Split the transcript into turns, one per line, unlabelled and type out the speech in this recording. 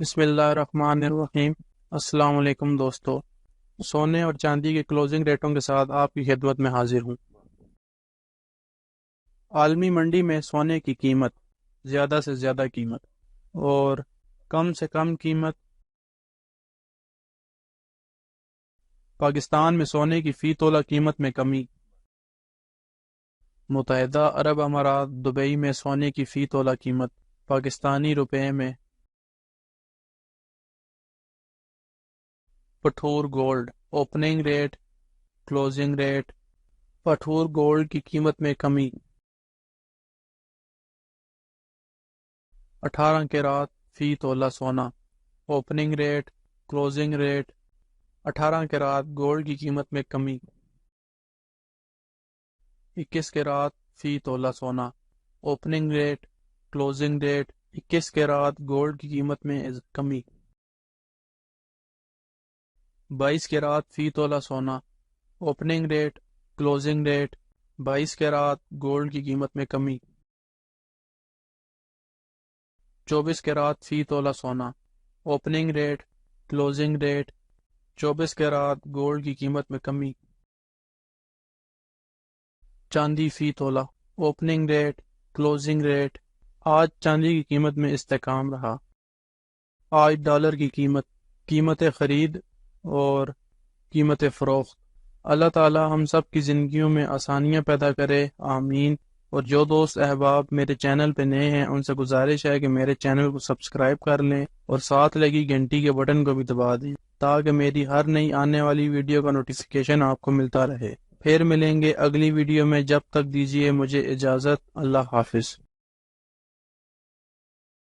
بسم اللہ الرحمن الرحیم۔ السلام علیکم دوستو، سونے اور چاندی کے کلوزنگ ریٹوں کے ساتھ آپ کی خدمت میں حاضر ہوں۔ عالمی منڈی میں سونے کی قیمت، زیادہ سے زیادہ قیمت اور کم سے کم قیمت۔ پاکستان میں سونے کی فی تولہ قیمت میں کمی۔ متحدہ عرب امارات دبئی میں سونے کی فی تولہ قیمت پاکستانی روپے میں۔ پٹھور gold opening rate, closing rate. پٹھور گولڈ کی قیمت میں کمی۔ 18 کیرات فی تولہ سونا، opening rate, closing rate. 18 carat gold کی قیمت میں کمی۔ 21 کیرات فی تولہ سونا، opening rate, closing rate. 21 carat gold کی قیمت میں کمی۔ 22 کیرات فی تولہ سونا، opening rate, closing rate. 22 carat gold کی قیمت میں کمی۔ 24 کیرات فی تولہ سونا، opening rate, closing rate. 24 کیرات gold کی قیمت میں کمی۔ چاندی فی تولہ، اوپننگ ریٹ، کلوزنگ ریٹ۔ آج چاندی کی قیمت میں استحکام رہا۔ آج ڈالر کی قیمت خرید اور قیمت فروخت۔ اللہ تعالی ہم سب کی زندگیوں میں آسانیاں پیدا کرے، آمین۔ اور جو دوست احباب میرے چینل پہ نئے ہیں ان سے گزارش ہے کہ میرے چینل کو سبسکرائب کر لیں اور ساتھ لگی گھنٹی کے بٹن کو بھی دبا دیں تاکہ میری ہر نئی آنے والی ویڈیو کا نوٹیفیکیشن آپ کو ملتا رہے۔ پھر ملیں گے اگلی ویڈیو میں، جب تک دیجیے مجھے اجازت۔ اللہ حافظ۔